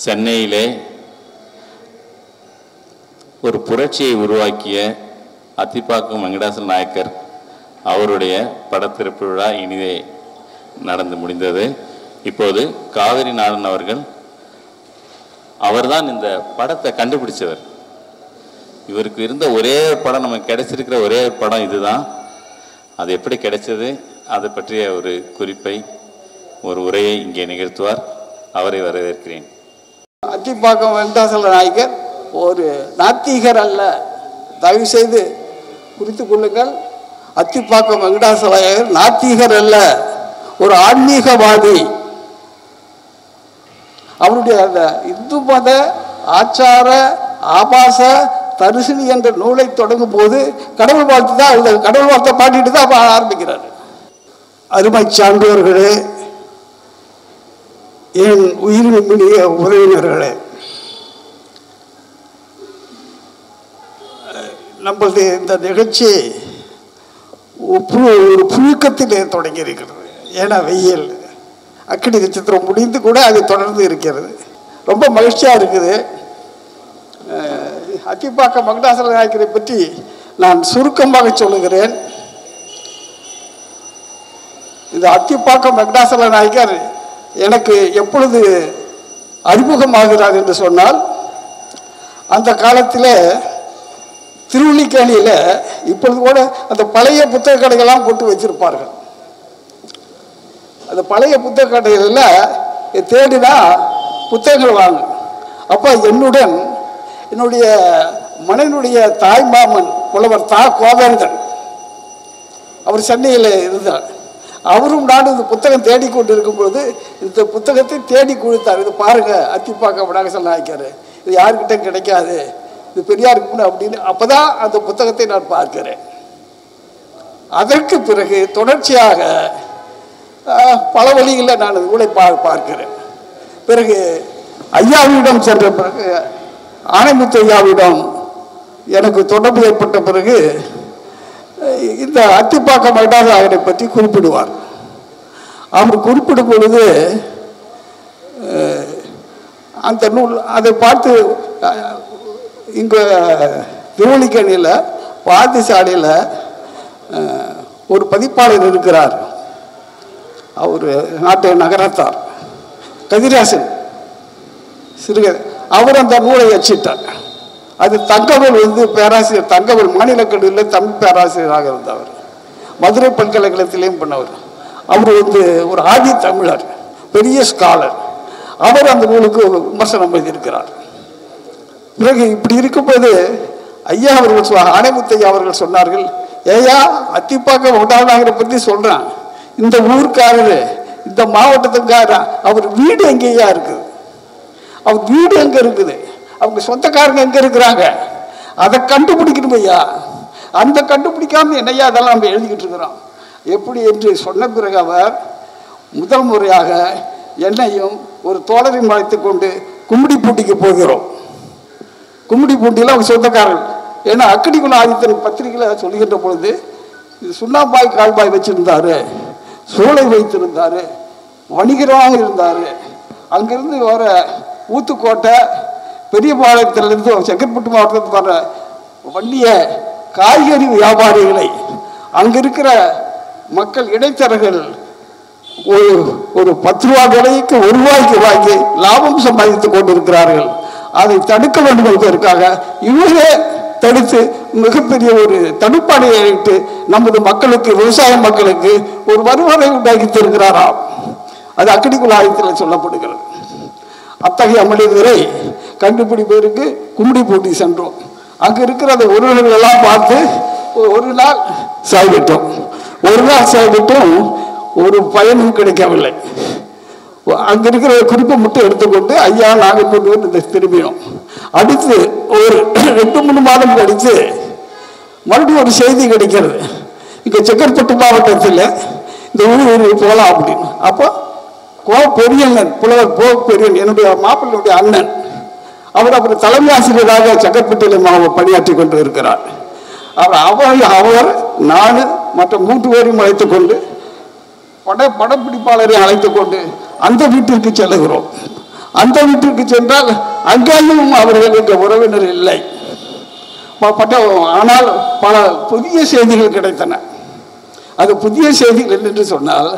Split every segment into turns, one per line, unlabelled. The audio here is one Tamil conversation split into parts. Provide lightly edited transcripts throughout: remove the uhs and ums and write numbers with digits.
சென்னையிலே ஒரு புரட்சியை உருவாக்கிய அத்திப்பாக்கம் வெங்கடாசல நாயக்கர் அவருடைய படத்திறப்பு விழா இனிதே நடந்து முடிந்தது. இப்போது காவிரி நாடன் அவர்கள் அவர்தான் இந்த படத்தை கண்டுபிடிச்சவர். இவருக்கு இருந்த ஒரே படம், நமக்கு கிடைச்சிருக்கிற ஒரே படம் இதுதான். அது எப்படி கிடைச்சது, அதை பற்றிய ஒரு குறிப்பை, ஒரு உரையை இங்கே நிகழ்த்துவார். அவரை வரவேற்கிறேன்.
அத்திப்பாக்கம் வெங்கடாசல நாயக்கர் ஒரு நாத்திகர் அல்ல, தயவு செய்து குறித்து கொள்ளுங்கள். அத்திப்பாக்கம் வெங்கடாசல நாயக்கர் நாத்திகர் அல்ல, ஒரு ஆன்மீகவாதி. அவருடைய அந்த இந்து மத ஆச்சார ஆபாச தரிசனி என்ற நூலை தொடங்கும் போது கடவுள் வாழ்த்து தான், கடவுள் வாழ்த்தை பாடிட்டு தான் ஆரம்பிக்கிறார். அருமை சான்றோர்களே, என் உயிரினுமினிய உறவினர்களே, நம்மளது இந்த நிகழ்ச்சி ஒரு புழுக்கத்திலே தொடங்கி இருக்கிறது. ஏன்னா வெயில், அக்கினி நட்சத்திரம் முடிந்து கூட அது தொடர்ந்து இருக்கிறது. ரொம்ப மகிழ்ச்சியாக இருக்குது. அத்திப்பாக்கம் வெங்கடாசல நாயக்கரை பற்றி நான் சுருக்கமாக சொல்லுகிறேன். இந்த அத்திப்பாக்கம் வெங்கடாசல நாயக்கர் எனக்கு எப்பொழுது அறிமுகமாகிறார் என்று சொன்னால், அந்த காலத்தில் திருவல்லிக்கேணியில் இப்பொழுது கூட அந்த பழைய புத்தக கடைகள்லாம் போட்டு வச்சிருப்பார்கள். அந்த பழைய புத்தக கடைகளில் தேடினா புத்தகங்கள் வாங்க. அப்போ என்னுடைய மனைவியுடைய தாய் மாமன் புலவர் தா கோவேந்தன், அவர் சென்னையில் இருந்தார். அவரும் நானும் இந்த புத்தகம் தேடிக்கொண்டு இருக்கும் பொழுது இந்த புத்தகத்தை தேடி கொடுத்தார். இது பாருங்க, அத்திப்பாக்கம் வெங்கடாசல நாயக்கர், இது யாருக்கிட்ட கிடைக்காது, இது பெரியாருக்கு அப்படின்னு. அப்போதான் அந்த புத்தகத்தை நான் பார்க்கிறேன். அதற்கு பிறகு தொடர்ச்சியாக பல வழிகளில் நான் நூலை பார்க்கிறேன். பிறகு ஐயாவிடம் சென்ற பிறகு, ஆனைமுத்து ஐயாவிடம் எனக்கு தொடர்பு ஏற்பட்ட பிறகு இந்த அத்திப்பாக்கம் வெங்கடாசல நாயக்கரை பற்றி குறிப்பிடுவார். அவர் குறிப்பிடும் பொழுது அந்த நூல் அதை பார்த்து இங்கே திருவல்லிக்கேணியில் பாரதிசாலையில் ஒரு பதிப்பாளர் இருக்கிறார். அவர் நாட்டு நகரத்தார் கதிராசன் சிறுகதை. அவர் அந்த நூலை அச்சிட்டார். அது தங்கவேல் பேராசிரியர், தங்கவேல் மாநில கல்லூரியில் தமிழ் பேராசிரியராக இருந்தவர், மதுரை பல்கலைக்கழகத்திலையும் பண்ணவர். அவர் ஒரு ஆதி தமிழர், பெரிய ஸ்காலர். அவர் அந்த நூலுக்கு விமர்சனம் எழுதியிருக்கிறார். பிறகு இப்படி இருக்கும்போது ஐயா அவர்கள், ஆனைமுத்து ஐயா அவர்கள் சொன்னார்கள், ஏயா அத்திப்பாக்கம் வெங்கடாசல நாயக்கரை பற்றி சொல்கிறான், இந்த ஊருக்காரரு, இந்த மாவட்டத்துக்காரர், அவர் வீடு எங்கேயா இருக்குது, அவர் வீடு எங்கே இருக்குது, அவங்க சொந்தக்காரங்க எங்கே இருக்கிறாங்க, அதை கண்டுபிடிக்கணும் ஐயா. அந்த கண்டுபிடிக்காம என்னையா அதெல்லாம் நம்ம எழுதிக்கிட்டு இருக்கிறோம் எப்படி என்று சொன்ன பிறகு அவர் முதல் முறையாக என்னையும் ஒரு தோழரையும் அழைத்து கொண்டு கும்மிடிப்பூண்டிக்கு போகிறோம். கும்மிடிப்பூண்டியில் அவங்க சொந்தக்காரர்கள். ஏன்னா அக்கினிக்குள்ள ஆதித்தன் பத்திரிகையில் சொல்லுகின்ற பொழுது சுண்ணாம்பாய் கால்பாய் வச்சிருந்தாரு, சூளை வைத்திருந்தார், வணிகராக இருந்தார். அங்கிருந்து வர ஊத்துக்கோட்டை பெரியபாளையத்திலிருந்து செங்கற்பட்டு மாவட்டத்துக்கு வர வண்டிய காய்கறி வியாபாரிகளை, அங்கே இருக்கிற மக்கள் இடைத்தரகர்கள் ஒரு 10 ரூபா விலைக்கு 1 ரூபாய்க்கு வாங்கி லாபம் சம்பாதித்துக் கொண்டிருக்கிறார்கள். அதை தடுக்க வேண்டும் என்பதற்காக இவரே தடுத்து மிகப்பெரிய ஒரு தடுப்பாடையை இட்டு நமது மக்களுக்கு, விவசாய மக்களுக்கு ஒரு வருவாயை உண்டாக்கி தருகிறாராம். அது அக்கினிக்குள்ள ஆயத்தில் சொல்லப்படுகிறது. அத்தகைய மனிதரை கண்டுபிடிப்பதற்கு கும்மிடிப்பூண்டி சென்றோம். அங்கே இருக்கிற அந்த உறவுகள் எல்லாம் பார்த்து ஒரு நாள் சாய்விட்டும் ஒரு பயனும் கிடைக்கவில்லை. அங்கே இருக்கிற குறிப்பை மட்டும் எடுத்துக்கொண்டு ஐயா நாங்கள் கொண்டு வந்து திரும்பினோம். அடுத்து ஒரு 2-3 மாதம் கழித்து மறுபடியும் ஒரு செய்தி கிடைக்கிறது, இங்கே செங்கற்பட்டு மாவட்டத்தில் இந்த ஊர் போகலாம் அப்படின்னு. அப்போ பெரியண்ணன், புலவர் பெரியன், என்னுடைய மாப்பிள்ளையுடைய அண்ணன், அவர் தலைமை ஆசிரியராக செங்கற்பட்டில் பணியாற்றி கொண்டு இருக்கிறார். அவர் நான் மற்ற 3 பேரையும் அழைத்து கொண்டு படப்பிடிப்பாளரை அழைத்து கொண்டு அந்த வீட்டிற்கு செல்லுகிறோம். அந்த வீட்டிற்கு சென்றால் அங்கேயும் அவர்கள் என்ற உறவினர் இல்லை. ஆனால் பல புதிய செய்திகள் கிடைத்தன. அது புதிய செய்திகள் என்று சொன்னால்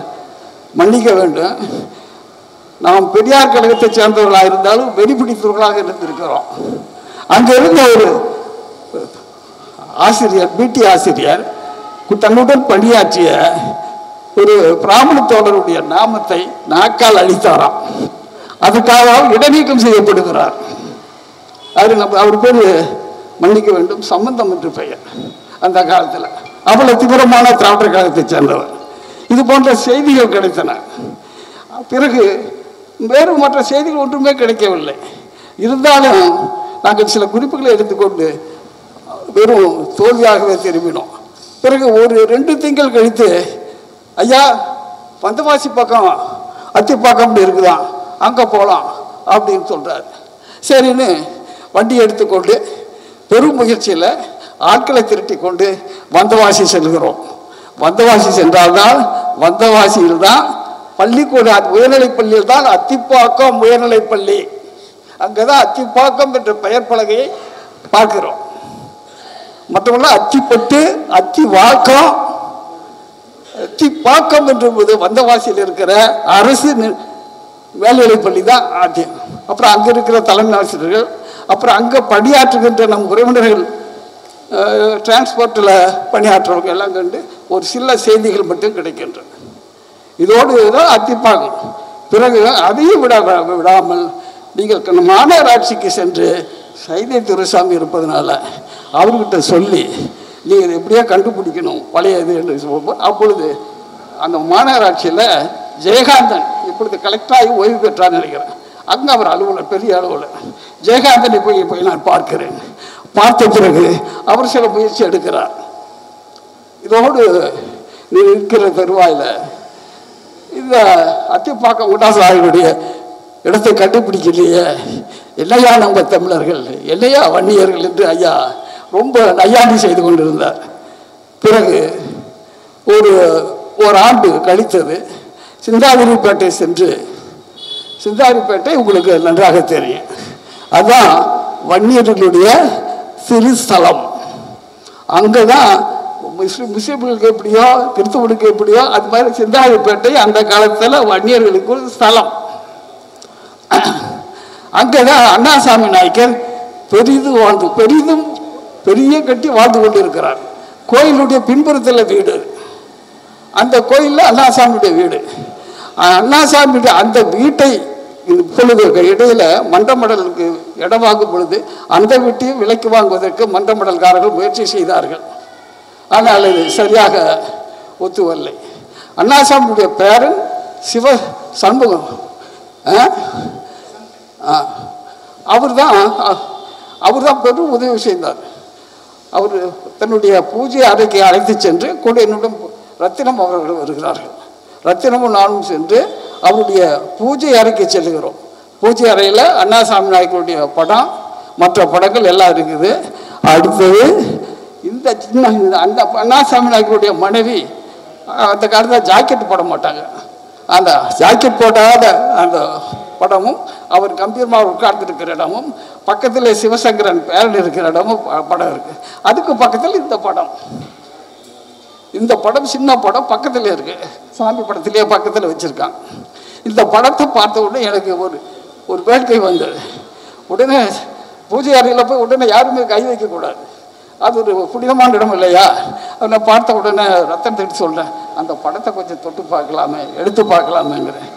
மன்னிக்க வேண்டும், நாம் பெரியார் கழகத்தை சேர்ந்தவர்களாக இருந்தாலும் வெறிபிடித்தவர்களாக இருந்திருக்கிறோம். அங்கே இருந்த ஒரு ஆசிரியர், பிடி ஆசிரியர், தன்னுடன் பணியாற்றிய ஒரு பிராமண தோழருடைய நாமத்தை நாக்கால் அழித்தாராம். அதுக்காக இடைநீக்கம் செய்யப்படுகிறார். அவர் பேர் மன்னிக்க வேண்டும், சம்பந்தம் என்று பெயர். அந்த காலத்தில் அவ்வளவு தீவிரமான திராவிடர் கழகத்தை சேர்ந்தவர். இது போன்ற செய்திகள் கிடைத்தன. பிறகு வேறு மற்ற செய்திகள் ஒன்றுமே கிடைக்கவில்லை. இருந்தாலும் நாங்கள் சில குறிப்புகளை எடுத்துக்கொண்டு வெறும் தோல்வியாகவே திரும்பினோம். பிறகு ஒரு 2 திங்கள் கழித்து, ஐயா பந்தவாசி பக்கம் அத்திப்பாக்கம்னு இருக்குதான், அங்கே போகலாம் அப்படின்னு சொல்கிறார். சரின்னு வண்டி எடுத்துக்கொண்டு பெரும் முயற்சியில் ஆட்களை திரட்டி கொண்டு வந்தவாசி செல்கிறோம். வந்தவாசி சென்றால்தான் வந்தவாசியில் தான் பள்ளிக்கூட உயர்நிலைப் பள்ளியில் தான் அத்திப்பாக்கம் உயர்நிலைப் பள்ளி, அங்கே தான் அத்திப்பாக்கம் என்ற பெயர் பலகையை பார்க்கிறோம். மற்றவர்கள் அத்திப்பட்டு அத்திவாக்கம் அத்திப்பாக்கம் என்று வந்தவாசியில் இருக்கிற அரசு மேல்நிலைப் பள்ளி தான் ஆத்தியம். அப்புறம் அங்கே இருக்கிற தலைமை ஆசிரியர்கள், அப்புறம் அங்கே பணியாற்றுகின்ற நம் உறவினர்கள், டிரான்ஸ்போர்ட்டில் பணியாற்றுறவங்க எல்லாம் கண்டு ஒரு சில செய்திகள் மட்டும் கிடைக்கின்றன. இதோடு தான் அத்திப்பாக்கம். பிறகு அதையும் விடாமல் நீங்கள் மாநகராட்சிக்கு சென்று சைதை துரைசாமி இருப்பதனால அவர்கிட்ட சொல்லி நீங்கள் எப்படியோ கண்டுபிடிக்கணும் பழைய இது என்று சொல்லும்போது, அப்பொழுது அந்த மாநகராட்சியில் ஜெயகாந்தன் இப்பொழுது கலெக்டராகி ஓய்வு பெற்றார் நினைக்கிறேன். அங்கே அவர் அலுவலர், பெரிய அலுவலர். ஜெயகாந்தனை போய் நான் பார்க்கிறேன். பார்த்த பிறகு அவர் சில முயற்சி எடுக்கிறார். இதோடு நீ இருக்கிற தருவாயில் இந்த அத்திப்பாக்கம் குண்டாசாரியுடைய இடத்தை கண்டுபிடிக்கலையே, என்னையா நம்ம தமிழர்கள், என்னையா வன்னியர்கள் என்று ஐயா ரொம்ப நையாண்டி செய்து கொண்டிருந்தார். பிறகு ஒரு ஆண்டு கழித்தது. சிந்தாதிரிப்பேட்டை சென்று, சிந்தாதிரிப்பேட்டை உங்களுக்கு நன்றாக தெரியும், அதுதான் வன்னியர்களுடைய திருஸ்தலம். அங்கே தான் முஸ்லிம்களுக்கு எப்படியோ கிறிஸ்தவனுக்கு எப்படியோ அது மாதிரி சிந்தாதிரிப்பேட்டை அந்த காலத்தில் வன்னியர்களுக்கு ஒரு ஸ்தலம். அங்கே தான் அண்ணாசாமி நாயக்கர் பெரிய கட்டி வாழ்ந்து கொண்டு இருக்கிறார். கோயிலுடைய பின்புறத்தில் வீடு, அந்த கோயிலில் அண்ணாசாமியுடைய வீடு. அண்ணாசாமியுடைய அந்த வீட்டை இப்பொழுது இடையில மன்றமடலுக்கு இடம் வாங்கும் பொழுது அந்த வீட்டையும் விலைக்கு வாங்குவதற்கு மன்றமடல்காரர்கள் முயற்சி செய்தார்கள். ஆனால் அது சரியாக ஒத்து வரலை. அண்ணாசாமியுடைய பேரன் சிவ சண்முகம், அவர் தான் பெரும் உதவி செய்தார். அவர் தன்னுடைய பூஜை அறைக்கு அழைத்து சென்று கூட என்னுடன் ரத்தினம் அவர்கள் வருகிறார்கள். ரத்தினமும் நானும் சென்று அவருடைய பூஜை அறைக்கு செல்கிறோம். பூஜை அறையில் அண்ணாசாமி நாயக்கருடைய படம், மற்ற படங்கள் எல்லாம் இருக்குது. அடுத்தது இந்த சின்ன அந்த அண்ணாசாமி நாயக்கருடைய மனைவி அந்த காலத்தில் ஜாக்கெட் போட மாட்டாங்க, அந்த ஜாக்கெட் போடாத அந்த படமும், அவர் கம்பீரமாக உட்கார்ந்துருக்கிற இடமும், பக்கத்தில் சிவசங்கரன் பேரன் இருக்கிற இடமும் படம் இருக்கு. அதுக்கு பக்கத்தில் இந்த படம், இந்த படம் சின்ன படம் பக்கத்தில் இருக்கு, சாமி படத்திலேயே பக்கத்தில் வச்சிருக்காங்க. இந்த படத்தை பார்த்த உடனே எனக்கு ஒரு வேட்கை வந்தது. உடனே பூஜை அறையில் போய் உடனே யாருமே கை வைக்கக்கூடாது, அது ஒரு புனிதமான இடம் இல்லையா. அதை பார்த்த உடனே ரத்தனத்தை சொல்கிறேன், அந்த படத்தை கொஞ்சம் தொட்டு பார்க்கலாமே, எடுத்து பார்க்கலாமேங்கிறேன்.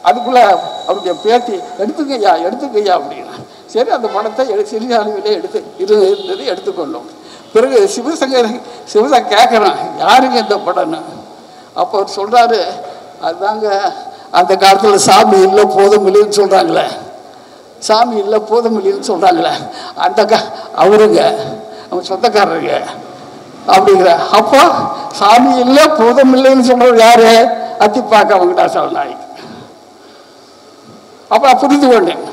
அதுக்குள்ளே அவருடைய பேத்தி எடுத்துக்கையா அப்படின்னா, சரி அந்த படத்தை சிறிய அளவிலே இருந்தது எடுத்துக்கொண்டோம். பிறகு சிவசங்கர் கேட்குறான், யாருங்க இந்த படம்னு. அப்போ அவர் சொல்கிறாரு, அதுதாங்க அந்த காலத்தில் சாமி இல்லை போதும் இல்லைன்னு சொல்கிறாங்களே, சாமி இல்லை போதும் இல்லைன்னு சொல்கிறாங்களே, அவருங்க அவங்க சொந்தக்காரருங்க அப்படிங்கிற. அப்போ சாமி இல்லை போதும் இல்லைன்னு சொல்கிறவர் யாரு? அத்திப்பாக்கம் வெங்கடாசல நாயக். அப்போ புரிந்து கொண்டேன்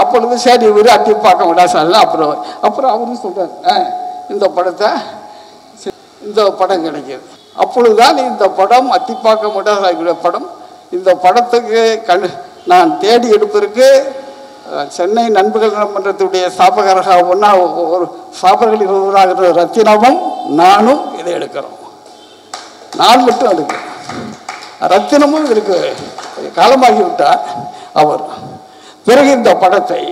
அப்பொழுது சரி இவர் அத்திப்பாக்கம் வெங்கடாசல. அப்புறம் அவரும் சொல்கிறார், இந்த படம் கிடைக்கிது. அப்பொழுதுதான் இந்த படம் அத்திப்பாக்கம் வெங்கடாசல படம், இந்த படத்துக்கு நான் தேடி எடுப்பதற்கு சென்னை நண்பர்கள் மன்றத்துடைய ஸ்தாபகராக ஒரு ஸ்தாபகர்களில் ஒருவராக ரத்தினமும் நானும் இதை எடுக்கிறோம். நான் மட்டும் எடுக்கிறேன். ரத்தினமும் இதற்கு காலமாகிவிட்டார் அவர். பிறகு இந்த படத்தை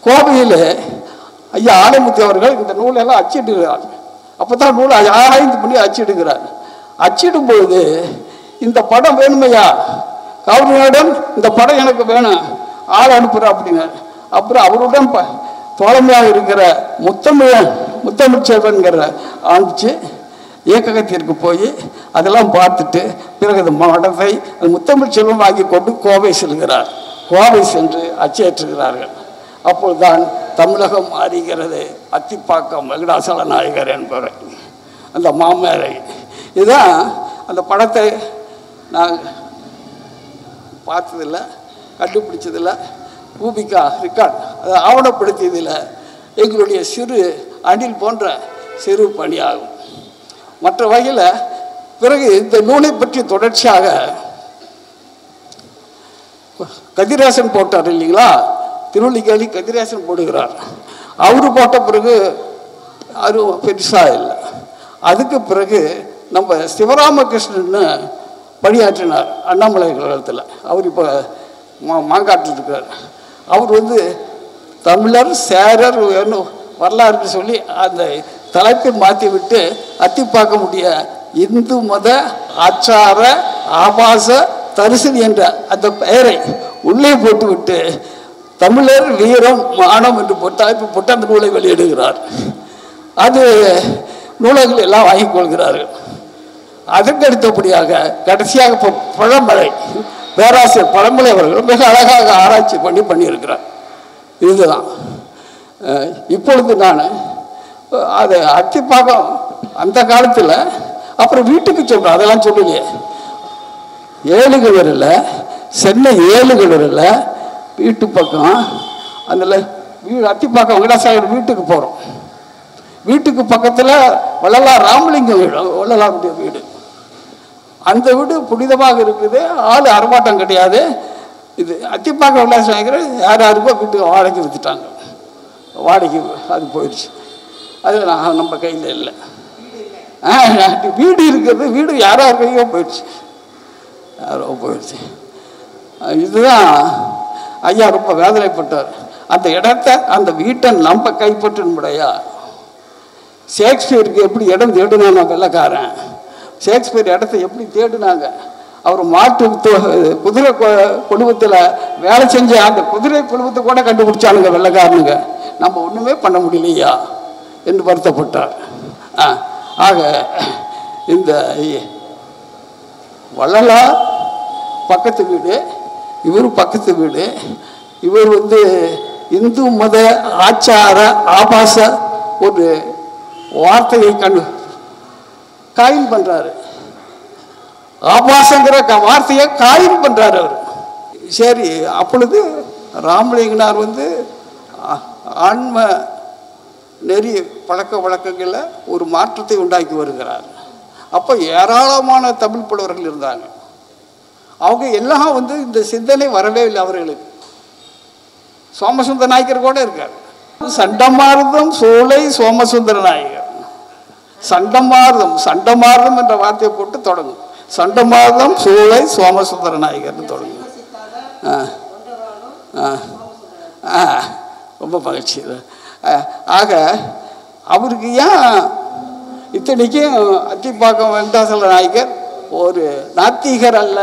கோவையில் ஐயா ஆணைமுத்தி அவர்கள் இந்த நூலெல்லாம் அச்சிடுகிறார். அப்போ தான் நூலை ஆராய்ந்து பண்ணி அச்சிடுகிறார். அச்சிடும்போது இந்த படம் வேணுமையா, கவர்னரிடம் இந்த படம் எனக்கு வேணும், ஆள் அனுப்புகிறேன் அப்படின்னார். அப்புறம் அவருடன் தோழமையாக இருக்கிற முத்தமிழ் செல்வன்கிற அனுப்பிச்சு இயக்ககத்திற்கு போய் அதெல்லாம் பார்த்துட்டு பிறகு அந்த படத்தை முத்தமிழ் செல்வம் வாங்கி கொண்டு கோவை செல்கிறார். கோவை சென்று அச்சேற்றுகிறார்கள். அப்போதுதான் தமிழகம் அறிகிறது அத்திப்பாக்கம் வெங்கடாசல நாயகர் என்பவர், அந்த மாமேரை. இதுதான் அந்த படத்தை நான் பார்த்ததில்லை, கண்டுபிடிச்சதில்லை, பூமிகா ரிக்கார்ட் அதை ஆவணப்படுத்தியதில் எங்களுடைய சிறு அணில் போன்ற சிறு பணியாகும். மற்ற வகையில் பிறகு இந்த நூலை பற்றி தொடர்ச்சியாக கதிரேசன் போட்டார் இல்லைங்களா, திருவள்ளிக்கேணி கதிரேசன் போடுகிறார். அவரு போட்ட பிறகு அது பெருசாக இல்லை. அதுக்கு பிறகு நம்ம சிவராமகிருஷ்ணன் பணியாற்றினார் அண்ணாமலை கழகத்தில். அவர் இப்போ மாங்காட்டில் இருக்கிறார். அவர் தமிழர் சேரர் வரலாறுன்னு சொல்லி அந்த தலைப்பை மாற்றி விட்டு அத்திப்பாக்கமுடைய இந்து மத ஆச்சார ஆபாச தரிசனி என்ற அந்த பெயரை உள்ளே போட்டுவிட்டு தமிழர் வீரம் மானம் என்று போட்டு அந்த நூலை வெளியிடுகிறார். அது நூலகங்கள் எல்லாம் வாங்கிக் கொள்கிறார்கள். அதற்கு அடுத்தபடியாக கடைசியாக பழமலை பேராசிரியர் பழமலை அவர்கள் மிக அழகாக ஆராய்ச்சி பண்ணியிருக்கிறார். இதுதான் இப்பொழுது நான் அது அத்திப்பாக்கம் அந்த காலத்தில் அப்புறம் வீட்டுக்கு சொல்கிறேன், அதெல்லாம் சொல்லலையே. 7 கிணறுல சென்னை 7 கிணறுல வீட்டு பக்கம் அதில் அத்திப்பாக்கம் வெங்கடாசாமி வீட்டுக்கு போகிறோம். வீட்டுக்கு பக்கத்தில் வள்ளலார் ராமலிங்கம் வீடு, வள்ளலாருடைய வீடு. அந்த வீடு புனிதமாக இருக்குது, ஆள் அரமாட்டம் கிடையாது. இது அத்திப்பாக்கம் வெங்கடாசாமி யாருக்கோ வீட்டுக்கு வாடகை விற்றுட்டாங்க. வாடகை அது போயிடுச்சு. அது நம்ம கையில் இல்லை. வீடு இருக்கிறது, வீடு யாரோ கையோ போயிடுச்சு, யாரோ போயிடுச்சு. இதுதான் ஐயா ரொம்ப வேதனைப்பட்டார். அந்த இடத்த அந்த வீட்டை நம்ம கைப்பற்றணும்படையா. ஷேக்ஸ்பியருக்கு எப்படி இடம் தேடினாங்க வெள்ளைக்காரன், ஷேக்ஸ்பியர் இடத்த எப்படி தேடினாங்க. அவர் மாட்டு குதிரை குடும்பத்தில் வேலை செஞ்ச அந்த குதிரை குடும்பத்தை கூட கண்டுபிடிச்சானுங்க வெள்ளைக்காரனுங்க. நம்ம ஒன்றுமே பண்ண முடியலையா என்று வருத்தப்பட்டார். ஆக இந்த வள்ளலார் பக்கத்து வீடு, இவர் பக்கத்து வீடு. இவர் இந்து மத ஆச்சார ஆபாச ஒரு வார்த்தையை காயின் பண்றாரு. ஆபாசங்கிற வார்த்தையை காயின் பண்றாரு அவர். சரி, அப்பொழுது ராமலிங்கனார் ஆன்ம நெறி பழக்க வழக்கங்களில் ஒரு மாற்றத்தை உண்டாக்கி வருகிறார். அப்போ ஏராளமான தமிழ் புலவர்கள் இருந்தாங்க. அவங்க எல்லாம் இந்த சிந்தனை வரவே இல்லை அவர்களுக்கு. சோமசுந்தர நாயக்கர் கூட இருக்கார். சண்டமார்தம் சோலை சோமசுந்தர நாயகர். சண்டமார்தம் என்ற வார்த்தையை போட்டு தொடங்கும். சண்டமார்தம் சோலை சோமசுந்தர நாயகர்னு தொடங்கும். ரொம்ப மகிழ்ச்சி. ஆக அவருக்கு ஏன் இத்தனைக்கும் அத்திப்பாக்கம் வெங்கடாசல நாயகர் ஒரு நாத்திகர் அல்ல,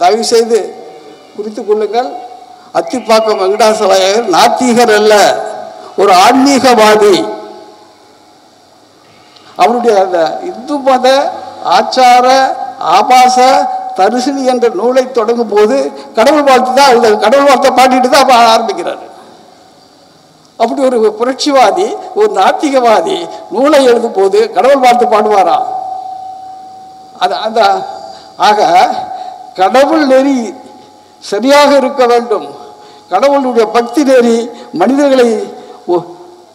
தயவு செய்து குறித்து கொள்ளுங்கள். அத்திப்பாக்கம் வெங்கடாசல நாயகர் நாத்திகர் அல்ல, ஒரு ஆன்மீகவாதி. அவருடைய அந்த இந்து மத ஆச்சார ஆபாச தரிசனி என்ற நூலை தொடங்கும் போது கடவுள் வாழ்த்து தான், கடவுள் வாழ்த்தை பாடிட்டு தான் அப்போ ஆரம்பிக்கிறார். அப்படி ஒரு புரட்சிவாதி, ஒரு நாத்திகவாதி நூலை எழுதும் போது கடவுள் வாழ்த்து பாடுவாரா? ஆக கடவுள் நெறி சரியாக இருக்க வேண்டும். கடவுளுடைய பக்தி நெறி மனிதர்களை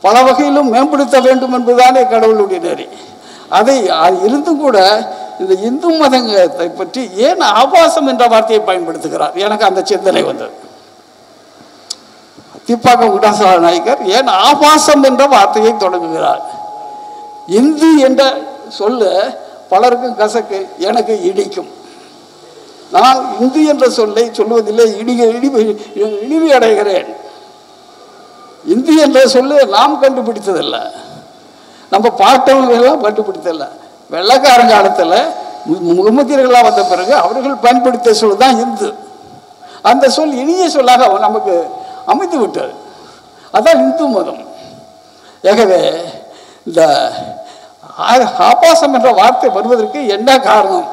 பல வகையிலும் மேம்படுத்த வேண்டும் என்பதுதானே கடவுளுடைய நெறி. அதை இருந்தும் கூட இந்த இந்து மதத்தை பற்றி ஏன் ஆபாசம் என்ற வார்த்தையை பயன்படுத்துகிறார்? எனக்கு அந்த சிந்தனை வந்தது. அத்திப்பாக்கம் வெங்கடாசல நாயக்கர் ஏன் ஆபாசம் என்ற வார்த்தையை தொடங்குகிறார்? இந்து என்ற சொல்ல பலருக்கும் கசக்கு, எனக்கு இடிக்கும். நான் இந்து என்ற சொல்லை சொல்வதில்லை, இனிமை அடைகிறேன். இந்து என்ற சொல்லு நாம் கண்டுபிடித்ததில்ல, நம்ம பாட்டவர்களெல்லாம் கண்டுபிடித்ததில்ல. வெள்ளைக்காரங்க காலத்தில் முகமதியர்களாக வந்த பிறகு அவர்கள் பயன்படுத்திய சொல் தான் இந்து. அந்த சொல் இனிய சொல்லாக நமக்கு அமைத்து விட்டது. அதான் இந்து மதம். ஆகவே இந்த ஆபாசம் என்ற வார்த்தை வருவதற்கு என்ன காரணம்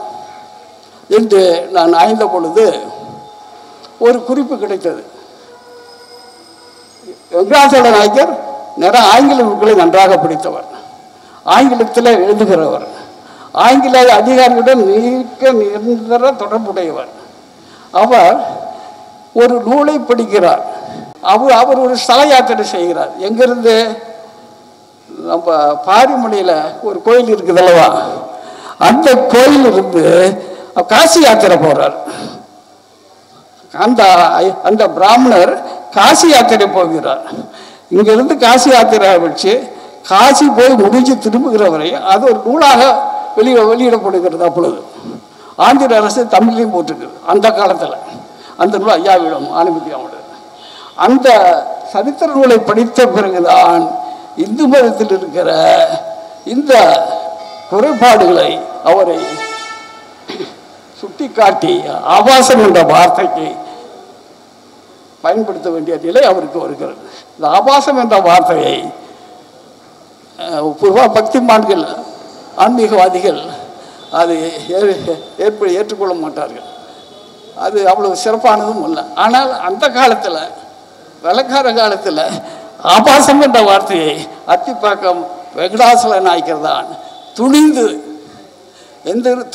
என்று நான் ஆய்ந்த பொழுது ஒரு குறிப்பு கிடைத்தது. வெங்கடாசல நாயக்கர் நிறைய ஆங்கில நூல்களை நன்றாக படித்தவர், ஆங்கிலத்தில் எழுதுகிறவர், ஆங்கில அதிகாரியுடன் நிரந்தர தொடர்புடையவர். அவர் ஒரு நூலை படிக்கிறார். அவர் ஒரு ஸ்தல யாத்திரை செய்கிறார். எங்கிருந்து? நம்ம பாரிமலையில் ஒரு கோயில் இருக்குது அல்லவா, அந்த கோயிலிருந்து காசி யாத்திரை போகிறார். அந்த பிராமணர் காசி யாத்திரை போகிறார். இங்கிருந்து காசி யாத்திரை வச்சு காசி போய் முடிஞ்சு திரும்புகிற வரை அது ஒரு நூலாக வெளியிடப்படுகிறது. அப்பொழுது ஆந்திர அரசு தமிழ்லையும் போட்டிருக்குது. அந்த காலத்தில் அந்த நூல் ஐயாவிடம் ஆனந்தியாவோட அந்த சரித்திர நூலை படித்த பிறகுதான் இந்து மதத்தில் இருக்கிற இந்த குறைபாடுகளை அவரை சுட்டிக்காட்டி ஆபாசம் என்ற வார்த்தைக்கு பயன்படுத்த வேண்டிய நிலை அவருக்கு வருகிறது. இந்த ஆபாசம் என்ற வார்த்தையை பக்திமான்கள், ஆன்மீகவாதிகள் அது ஏற்றுக்கொள்ள மாட்டார்கள். அது அவ்வளவு சிறப்பானதும் இல்லை. ஆனால் அந்த காலத்தில், வெள்ளக்கார காலத்தில் ஆபாசம் என்ற வார்த்தையை அத்திப்பாக்கம் வெங்கடாசல நாயக்கர் தான்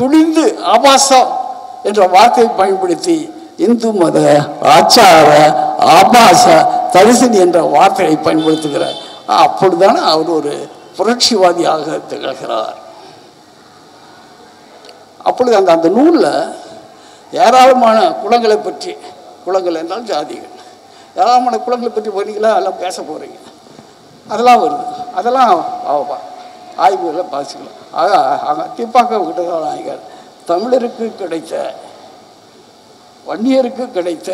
துணிந்து ஆபாசம் என்ற வார்த்தையை பயன்படுத்தி இந்து மத ஆச்சார ஆபாச தரிசனி என்ற வார்த்தையை பயன்படுத்துகிறார். அப்பொழுதுதானே அவர் ஒரு புரட்சிவாதியாக திகழ்கிறார். அப்பொழுது அந்த நூலில் ஏராளமான குலங்களை பற்றி, குலங்கள் என்றால் ஜாதிகள், ஏராளமான குலங்களை பற்றி வரீங்களா, எல்லாம் பேச போகிறீங்க, அதெல்லாம் வருது. அதெல்லாம் ஆய்வுகளை பாசிக்கலாம். அத்திப்பாக்கம் வெங்கடாசல நாயக்கர் தமிழருக்கு கிடைத்த, வன்னியருக்கு கிடைத்த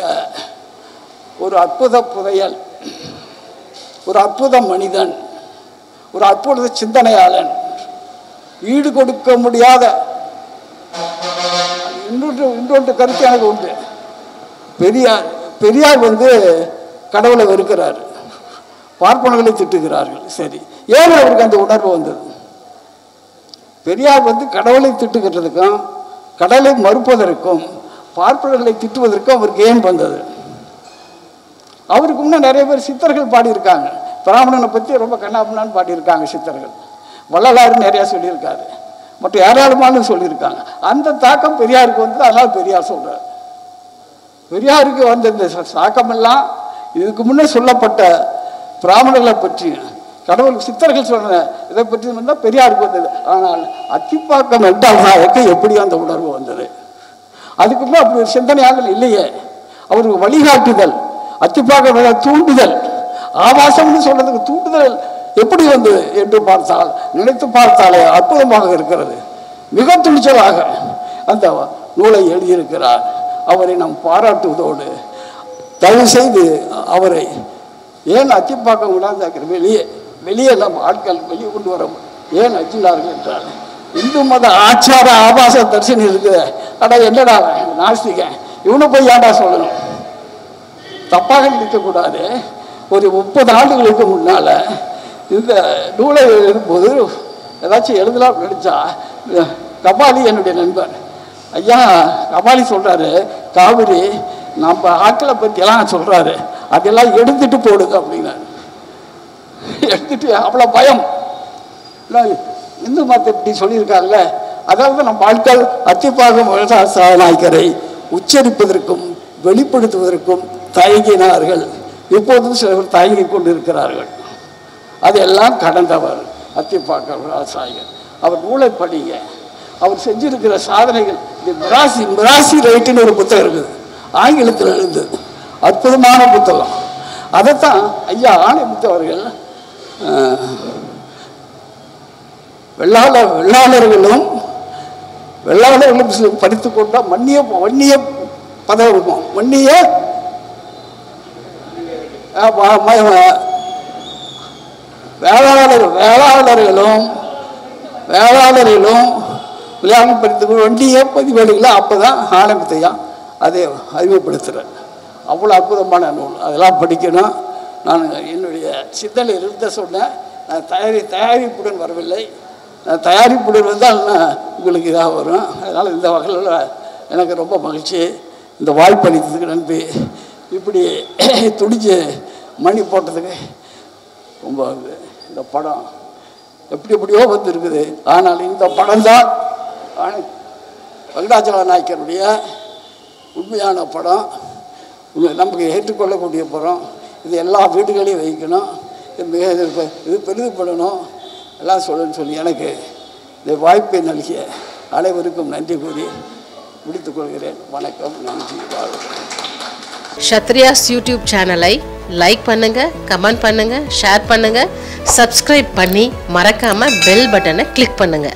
ஒரு அற்புத புதையல், ஒரு அற்புத மனிதன், ஒரு அற்புத சிந்தனையாளன், ஈடு கொடுக்க முடியாத. இன்னொன்று கருத்து எனக்கு உண்டு. பெரியார் கடவுளை வெறுக்கிறார், பார்ப்பனர்களை திட்டுகிறார்கள். சரி, ஏன் அவருக்கு அந்த உணர்வு வந்தது? பெரியார் கடவுளை திட்டுகிறதுக்கும் கடவுளை மறுப்பதற்கும் பார்ப்பனர்களை திட்டுவதற்கும் அவருக்கு ஏன் வந்தது? அவருக்கு முன்னே நிறைய பேர் சித்தர்கள் பாடியிருக்காங்க, பிராமணனை பற்றி ரொம்ப கண்ணாபண்ணான்னு பாடியிருக்காங்க சித்தர்கள். வள்ளலாறு நிறையா சொல்லியிருக்காரு, மற்ற ஏராளமான சொல்லியிருக்காங்க. அந்த தாக்கம் பெரியாருக்கு வந்தது. அதனால் பெரியார் சொல்கிறார். பெரியாருக்கு வந்த இந்த தாக்கமெல்லாம் இதுக்கு முன்னே சொல்லப்பட்ட பிராமணர்களை பற்றி, கடவுள் சித்தர்கள் சொன்ன இதை பற்றி வந்தால் பெரியாருக்கு வந்தது. ஆனால் அத்திப்பாக்கம் வெங்கடாசலருக்கு எப்படி அந்த உணர்வு வந்தது? அதுக்கு முன்னே அப்படி ஒரு சிந்தனையாளர் இல்லையே. அவருக்கு வழிகாட்டுதல், அத்திப்பாக்கம் தூண்டுதல், ஆபாசம்னு சொல்றதுக்கு தூண்டுதல் எப்படி வந்தது என்று பார்த்தால், நினைத்து பார்த்தாலே அற்புதமாக இருக்கிறது. மிக துணிச்சலாக அந்த நூலை எழுதியிருக்கிறார். அவரை நாம் பாராட்டுவதோடு தயவு செய்து அவரை ஏன் அத்திப்பாக்கம் விடாத வெளியே நம்ம ஆட்கள் வெளியே கொண்டு வர ஏன் அச்சினார்கள் என்றால், இந்து மத ஆச்சார ஆபாச தரிசனம் இருக்குது. ஆனால் என்னடா நாஸ்திகன், இவனை போய் ஏன்டா சொல்லணும்? தப்பாக நிற்கக்கூடாது. ஒரு 30 ஆண்டுகளுக்கு முன்னால் இந்த நூலை எழுதும்போது ஏதாச்சும் எழுதலாம் நினைச்சா, கபாலி என்னுடைய நண்பர் ஐயா கபாலி சொல்கிறாரு, காவிரி நம்ம ஆட்களை பற்றியெல்லாம் சொல்கிறாரு, அதெல்லாம் எடுத்துட்டு போடுங்க அப்படின்னாரு. எடுத்துட்டு அவ்வளோ பயம் இந்து மதத்தை இப்படி சொல்லியிருக்காருல்ல. அதாவது நம்ம ஆட்கள் அத்திப்பாக்கம் வெங்கடாசல நாயக்கரை உச்சரிப்பதற்கும் வெளிப்படுத்துவதற்கும் தயங்கினார்கள். இப்போதும் சிலர் தயங்கி கொண்டிருக்கிறார்கள். அதெல்லாம் கடந்தவர் அத்திப்பாக்கம் வெங்கடாசல நாயக்கர். அவர் நூலை படிங்க. அவர் செஞ்சிருக்கிற சாதனைகள். இந்த மிராசி ரைட்டுன்னு ஒரு புத்தகம் இருக்குது, ஆங்கிலத்தில் எழுந்தது, அற்புதமான புத்தகம். அதைத்தான் ஐயா ஆணைமுத்து அவர்கள் வெள்ளாளர்களும் படித்து கொண்டால் வன்னிய பதம் இருக்கும். வன்னிய வேளாளர்களும் விளையாமல் படித்து வண்டிய பதிவேடுகளை அப்போதான் ஆணைமுத்தையா அதை அறிமுகப்படுத்துகிறேன். அவ்வளோ அற்புதமான நூல், அதெல்லாம் படிக்கணும். நான் என்னுடைய சிந்தனை இருந்த சொன்னேன். நான் தயாரிப்புடன் வரவில்லை. நான் தயாரிப்புடன் வந்தால் உங்களுக்கு இதாக வரும். அதனால் இந்த வகையில் எனக்கு ரொம்ப மகிழ்ச்சி. இந்த வாய்ப்பு அளித்ததுக்கு நன்றி. இப்படி துடிச்சு மணி போட்டதுக்கு ரொம்ப. இந்த படம் எப்படியோ வந்துருக்குது. ஆனால் இந்த படம் தான் வெங்கடாச்சல நாயக்கருடைய உண்மையான படம், நமக்கு ஏற்றுக்கொள்ளக்கூடிய படம். இது எல்லா வீடுகளையும் வைக்கணும், இது பெரிதுபடணும், எல்லாம் சொல்லி எனக்கு இந்த வாய்ப்பை நல்கிய அனைவருக்கும் நன்றி கூறி முடித்துக் கொள்கிறேன். வணக்கம், நன்றி, வாழ்க.
க்ஷத்ரியாஸ் யூடியூப் சேனலை லைக் பண்ணுங்க, கமெண்ட் பண்ணுங்க, ஷேர் பண்ணுங்க, சப்ஸ்கிரைப் பண்ணி மறக்காம பெல் பட்டனை கிளிக் பண்ணுங்க.